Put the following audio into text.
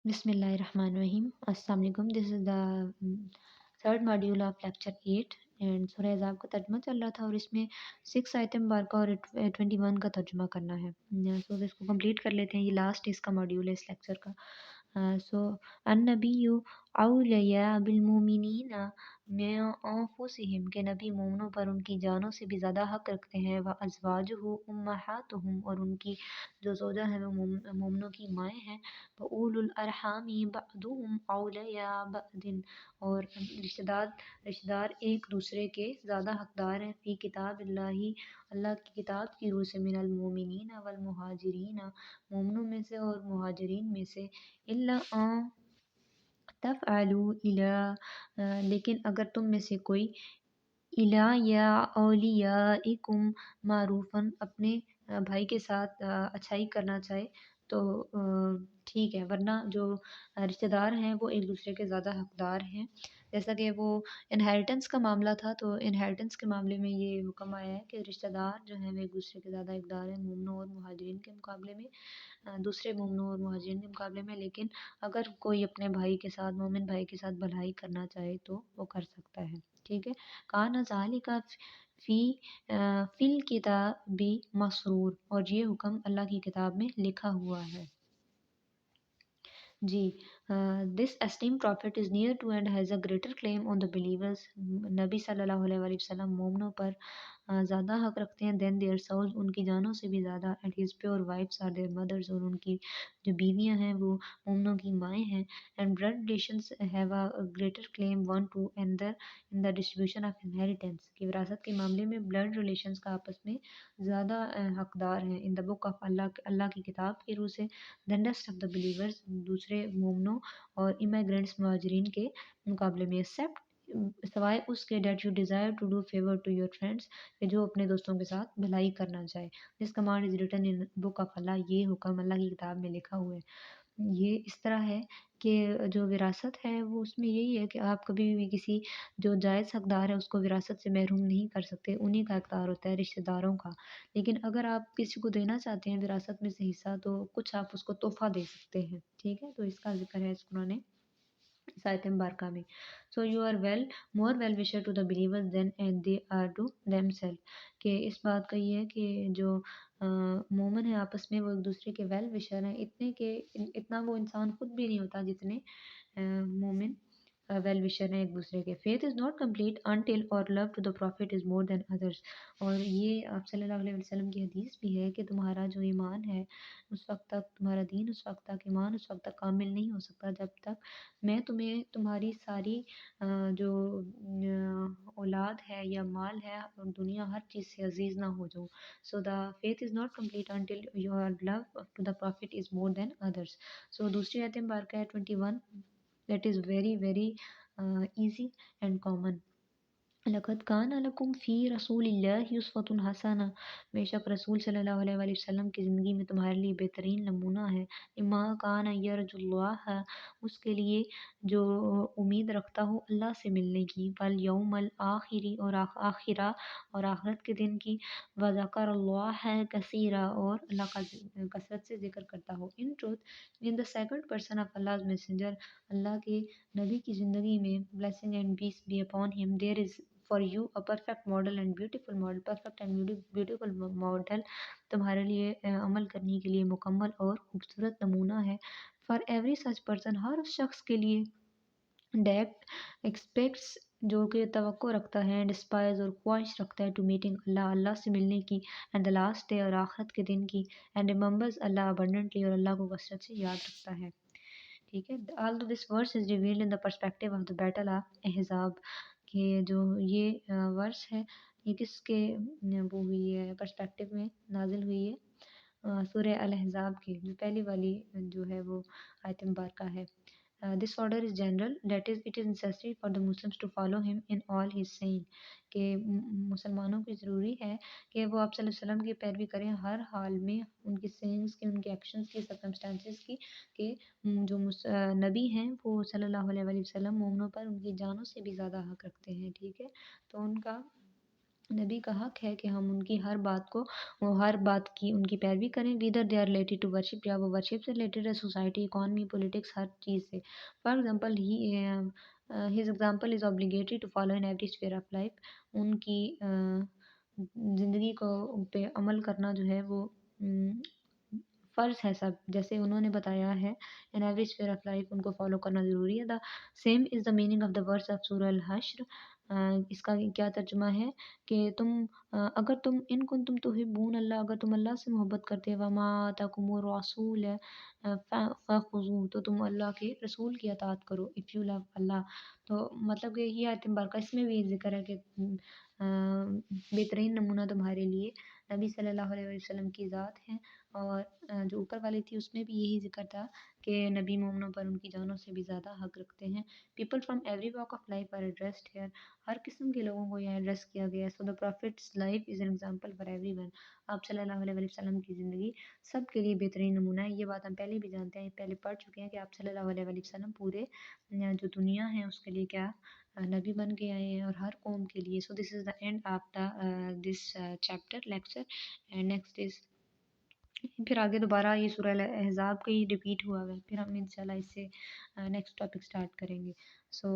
بسم اللہ الرحمن الرحیم السلام علیکم. This is the third module of lecture 8 and سورہ احزاب کا ترجمہ چل رہا تھا اور اس میں 6 آیت مبارکہ اور 21 کا ترجمہ کرنا ہے. سو اس کو کمپلیٹ کر لیتے ہیں. یہ لاسٹ اس کا ماڈیول ہے اس لیکچر کا. سو النبی اولیاء بالمومنین من انفسہم کہ نبی مومنوں پر ان کی جانوں سے بھی زیادہ حق رکھتے ہیں. وازواجہ امہاتہم اور ان کی جو زوجہ ہیں وہ مومنوں کی مائیں ہیں. وَأُولُو الْأَرْحَامِ بَعْضُهُمْ أَوْلَیَاء بَعْضٍ اور رشتہ دار ایک دوسرے کے زیادہ حقدار ہیں. فی کتاب اللہ اللہ کی کتاب کی روح سے. من المؤمنین والمہاجرین مومنوں میں سے اور مہاجرین میں سے. الا ان تفعلوا لیکن اگر تم میں سے کوئی یا اولیائکم معروفاً اپنے بھائی کے ساتھ اچھائی کرنا چاہے تو ٹھیک ہے، ورنہ جو رشتہ دار ہیں وہ ایک دوسرے کے زیادہ حقدار ہیں. جیسا کہ وہ انہیریٹنس کا معاملہ تھا تو انہیریٹنس کے معاملے میں یہ حکم آیا ہے کہ رشتہ دار جو ہیں وہ ایک دوسرے کے زیادہ حقدار ہیں مومنوں اور مہاجرین کے مقابلے میں، دوسرے مومنوں اور مہاجرین کے مقابلے میں. لیکن اگر کوئی اپنے بھائی کے ساتھ، مومن بھائی کے ساتھ بھلائی کرنا چاہے تو وہ کر سکتا ہے. ٹھیک ہے. کان ذالک فی الکتاب مسرور اور یہ حکم اللہ کی کتاب میں لکھا ہوا ہے. جی. This esteem prophet is nearer to and has a greater claim on the believers. نبی صلی اللہ علیہ وآلہ وسلم مومنوں پر زیادہ حق رکھتے ہیں دین دیئر سولز ان کی جانوں سے بھی زیادہ. And his pure wives are their mothers اور ان کی جو بیویاں ہیں وہ مومنوں کی مائیں ہیں. And blood relations have a greater claim one to another in the distribution of inheritance کی وراثت کے معاملے میں بلڈ ریلیشنز کا آپس میں زیادہ حقدار ہیں. ان دا بک آف اللہ کی کتاب کی روح سے. دین ریسٹ آف دا بلیورز دوسرے مومنوں اور امیگرینٹس مہاجرین کے مقابلے میں. ایکسیپٹ سوائے اس کے that you desire to do favour to your friends کہ جو اپنے دوستوں کے ساتھ بھلائی کرنا چاہے. This command is written in book of اللہ. یہ حکم اللہ کی کتاب میں لکھا ہوا ہے. یہ اس طرح ہے کہ جو وراثت ہے وہ اس میں یہی ہے کہ آپ کبھی بھی کسی جو جائز حقدار ہے اس کو وراثت سے محروم نہیں کر سکتے. انہی کا اختیار ہوتا ہے رشتہ داروں کا. لیکن اگر آپ کسی کو دینا چاہتے ہیں وراثت میں سے حصہ تو کچھ آپ اس کو تحفہ دے سکتے ہیں. ٹھیک ہے. تو اس کا ذکر ہے اس قرآن آیت مبارکہ میں. So you are more well wisher to the believers then they are to them self کہ اس بات کا یہ ہے کہ جو مومن ہیں آپس میں وہ ایک دوسرے کے ویل وشر ہیں اتنا وہ انسان خود بھی نہیں ہوتا جتنے مومن ویل وشر ہیں ایک دوسرے کے. Faith is not complete until اور لو to the prophet is more than ادرس. اور یہ آپ صلی اللہ علیہ وسلم کی حدیث بھی ہے کہ تمہارا جو ایمان ہے اس وقت تک، تمہارا دین اس وقت تک، ایمان اس وقت تک کامل نہیں ہو سکتا جب تک میں تمہیں تمہاری ساری جو اولاد ہے یا مال ہے اور دنیا ہر چیز سے عزیز نہ ہو جاؤں. So the faith is not complete until your love to the prophet is more than others. سو دوسری آیت مبارکہ ہے 21. That is very very easy and common. لقد کان لکم فی رسول اللہ اسوۃ حسنہ بے شک رسول صلی اللہ علیہ وآلہ وسلم کی زندگی میں تمہارے لیے بہترین نمونہ ہے. اما کان یرجو اللہ اس کے لیے جو امید رکھتا ہو اللہ سے ملنے کی. والیوم الآخری اور آخرہ اور آخرت کے دن کی. وذکر اللہ کثیرا اور اللہ کا کثرت سے ذکر کرتا ہو. In truth in the second person of اللہ میسنجر اللہ کے نبی کی زندگی میں blessing and peace be upon him there is for you a perfect model and beautiful model. perfect and beautiful model تمہارے لیے عمل کرنے کے لیے مکمل اور خوبصورت نمونہ ہے. for every such person ہر اس شخص کے لیے that expects جو کہ توقع رکھتا ہے and aspires اور خواہش رکھتا ہے to meeting اللہ سے ملنے کی and the last day اور آخرت کے دن کی and remembers اللہ abundantly اور اللہ کو کثرت سے یاد رکھتا ہے. ٹھیک ہے. although this verse is revealed in the perspective of the battle of احزاب کہ جو یہ ورس ہے یہ کس کے وہ ہوئی ہے پرسپیکٹیو میں نازل ہوئی ہے سورہ الاحزاب کی جو پہلی والی جو ہے وہ آیت مبارکہ ہے. This order is general, that is it is necessary for the Muslims to follow him in all his saying کہ مسلمانوں کی ضروری ہے کہ وہ آپ صلی اللہ علیہ وسلم کی پیروی کریں ہر حال میں، ان کی سینگز کی، ان کے ایکشنز کی، سرکمسٹانسز کی کہ جو نبی ہیں وہ صلی اللہ علیہ وآلہ وسلم مومنوں پر ان کی جانوں سے بھی زیادہ حق رکھتے ہیں. ٹھیک ہے. تو ان کا نبی کا حق ہے کہ ہم ان کی ہر بات کی ان کی پیروی کریں، whether they are related to worship, یا وہ ورشپ سے ریلیٹڈ ہے، سوسائٹی، اکانومی، پولیٹکس، ہر چیز سے. For example his example is obligatory to follow in every sphere of life. ان کی زندگی کو پہ عمل کرنا جو ہے وہ فرض ہے سب، جیسے انہوں نے بتایا ہے in every sphere of life ان کو فالو کرنا ضروری ہے. The same is the meaning of the words of سورہ الحشر. اس کا کیا ترجمہ ہے کہ اگر تم ان کن تم تحبون اللہ، اگر تم اللہ سے محبت کرتے، وما آتاکم الرسول فخذوہ، تو تم اللہ کے رسول کی اطاعت کرو. اف یو لو اللہ، تو مطلب کہ یہ آیت مبارکہ اس میں بھی ذکر ہے کہ بہترین نمونہ تمہارے لیے نبی صلی اللہ علیہ وسلم کی ذات ہے. اور جو اوپر والی تھی اس میں بھی یہی ذکر تھا کہ نبی مومنوں پر ان کی جانوں سے بھی زیادہ حق رکھتے ہیں. People from every walk of life are addressed here. ہر قسم کے لوگوں کو یہاں ایڈریس کیا گیا ہے. So the prophet's life is an example for every one. آپ صلی اللہ علیہ وسلم کی زندگی سب کے لیے بہترین نمونہ ہے. یہ بات ہم پہلے بھی جانتے ہیں، پہلے پڑھ چکے ہیں کہ آپ صلی اللہ علیہ وسلم پورے جو دنیا ہے اس کے لیے کیا نبی بن کے آئے ہیں، اور ہر قوم کے لیے. So this is the end of the this chapter lecture. And next is, پھر آگے دوبارہ یہ سورہ احزاب کا ہی ریپیٹ ہوا ہے، پھر ہم انشاءاللہ اس سے نیکسٹ ٹاپک سٹارٹ کریں گے. سو